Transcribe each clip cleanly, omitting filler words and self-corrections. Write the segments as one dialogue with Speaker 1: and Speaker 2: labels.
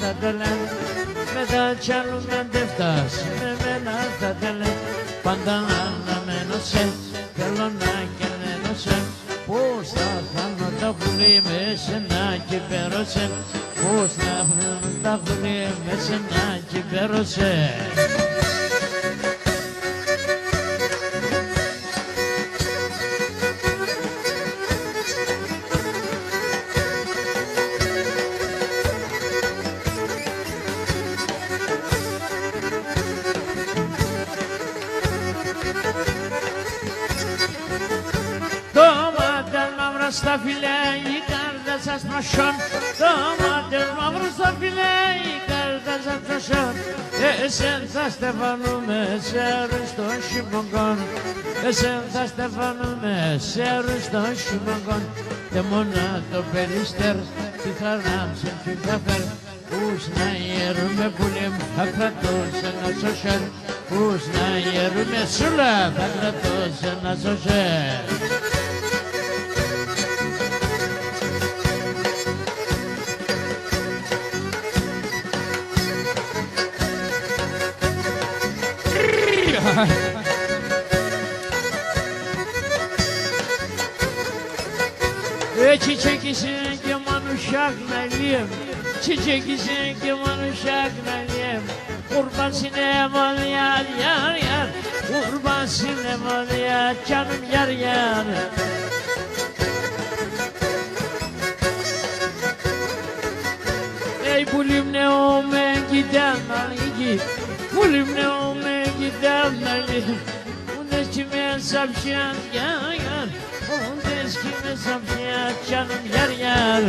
Speaker 1: θα το λένε. Μετά κι άλλου δεν φτάσει με μένα θα το λένε. Πάντα αναμένω σε, θέλω να κερναίνω σε. Πώς θα χάνω τα πουλί με σένα κι πέρωσε. Πώς θα χάνω τα πουλί με σένα κι πέρωσε.
Speaker 2: Στα φιλέ η κάρτα σας προσόν, το μάτες μαύρο στα φιλέ η κάρτα σας προσόν. Εσέν θα στεφανούμε σε αριστό χειμωγκόν, εσέν θα στεφανούμε σε αριστό χειμωγκόν. Και μόνα το περίστερ τη χαράμψε και καφέρ, πούς να γερούμε πουλίμ θα κρατούσε να σωσέρ, πούς να γερούμε σούλα θα κρατούσε να σωσέρ.
Speaker 1: Çiçeksin keman uşak meliyim, çiçeksin keman uşak meliyim. Kurban sinemal yar yar yar, kurban sinemal yar canım yar yar. Ey bulim ne o men giden maligi, bulim ne o men giden maligi. Bu ne kime sapşan yar yar. Eskime sapşaya canım yar yar.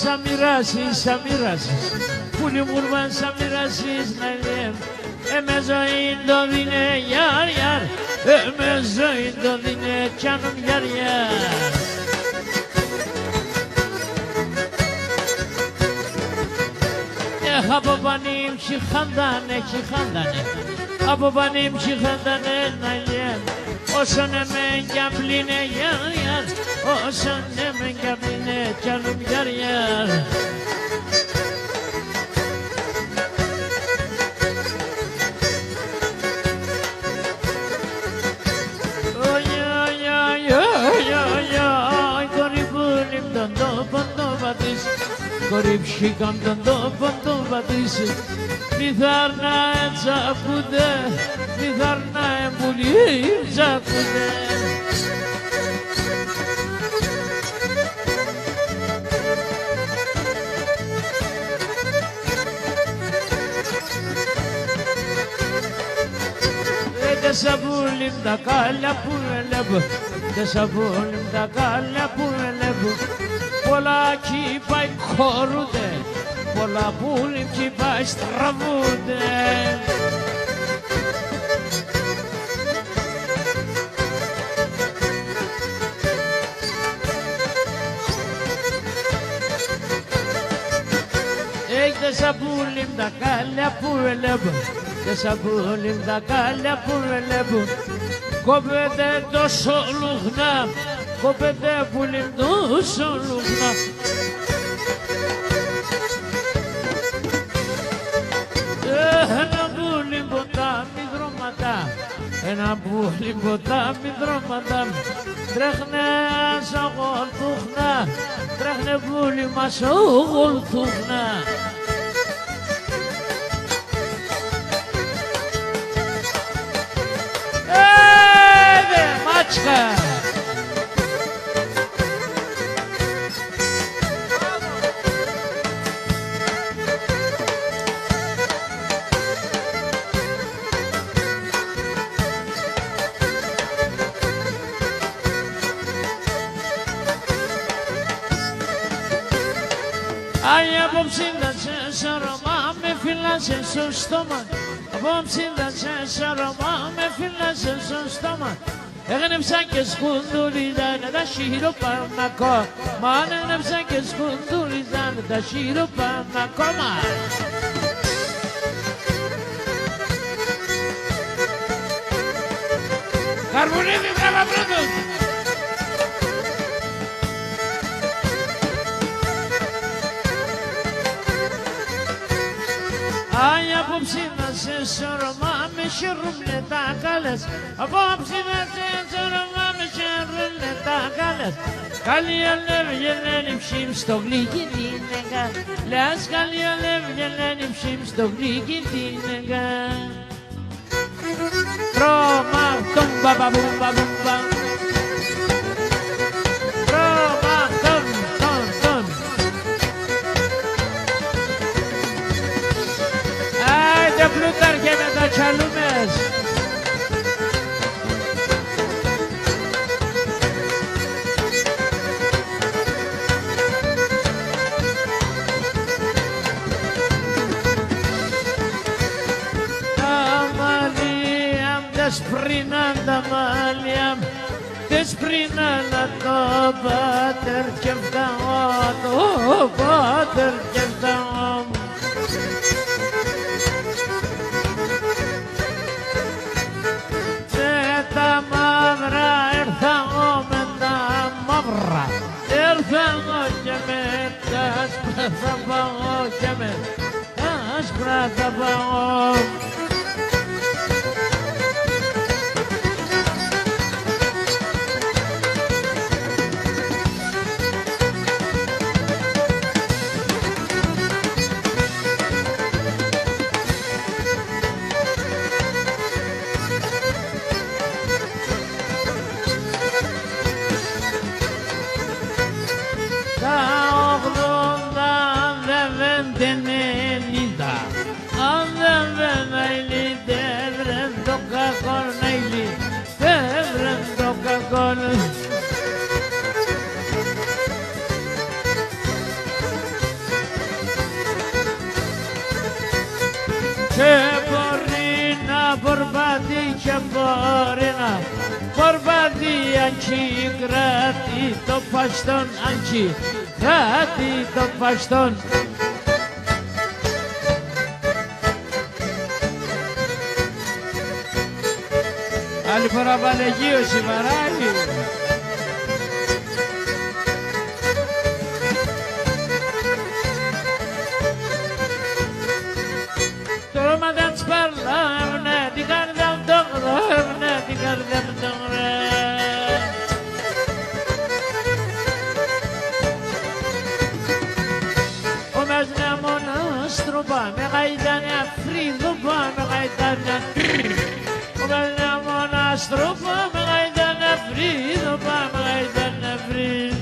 Speaker 1: Sa mirasis, sa mirasis, pulim kurban sa mirasis nalim. Emezoin dodine yar yar, emezoin dodine canım yar yar. Ha babanim şihandane şihandane, ha babanim şihandane nalim. O sana men gabline yar yar, o sana men gabline canım yar yar. Oy oy oy oy oy oy, garibulim dando bando badis, garib şikam dando bando badis. Mitharna zakude, mitharna bulim zakude. Desabulim da kalla pulelebu, desabulim da kalla pulelebu. Pola ki bay korude, pola bulim ki bay stravude. Desabulim da kalla pulelebu, desabulim da kalla pulelebu. Kobede do soluğna, kobede bulim do soluğna. Ένα bulim ποτάμι δρόματα, ένα bulim ποτάμι δρόματα. Τρέχνε ασαγολθούχνα, τρέχνε bulim ασαγολθούχνα. Maçka. Ai απόψη θα σε σαρωμά, με φυλάσσε στο στόμα. Απόψη θα σε σαρωμά, με
Speaker 2: με φυλάσσε στο στόμα. Έγνεψα και σκουντουρίζαν τα σιροπάρμακο. Μα έγνεψα και σκουντουρίζαν τα σιροπάρμακο μας. Καρβουνίδη, μπράβο πρώτος! Άι, απόψη να σε σωρομά, με χαίρουνε τα καλές. Απόψη να σε σωρομά, με χαίρουνε τα καλές. Καλή αλεύγελένη ψήμ στο γλυκί την εγγά. Λες καλή αλεύγελένη ψήμ στο γλυκί την εγγά. Ρώμα, τον μπαμπαμπούμπα μπούμπα. Ρώμα, τον. Άιντε Πλούταρχε με τα τσαλούμες. Desprinan da maliam, desprinan το πάτερ και φτάω, το πάτερ και φτάω. Με τα μαύρα έρθαω με τα μαύρα, έρθαω και με τα άσπρα θα πάω και με τα άσπρα θα πάω. Και μπορεί να πορπατεί και μπορεί να πορπατεί αν κι κρατεί το παστόν, αν κι κρατεί το παστόν. Άλλη φορά Βαλεγίωση βαράγει. Το ρόμα δεν της παρλάβουνε, την καρδιά μου το γδόβουνε, την καρδιά μου το γρέ. Ο μες μια μονάστρο πάμε, γαϊτάνε αφρίδο πάμε, γαϊτάνε. Ο μες μια μονάστρο πάμε, γαϊτάνε αφρίδο πάμε, γαϊτάνε αφρίδο.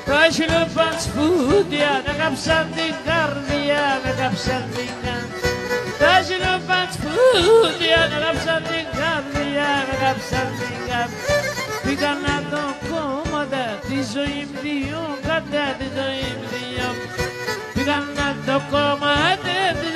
Speaker 2: Τα σιλοπά σπούδια με κάψαν την καρδιά, με κάψαν την καρδιά. Τα σιλοπά σπούδια με κάψαν την καρδιά, με κάψαν την καρδιά. Πήγαν να το κόμματα τη ζωή μου δύο, κατά τη ζωή μου δύο. Πήγαν να το κόμματα τη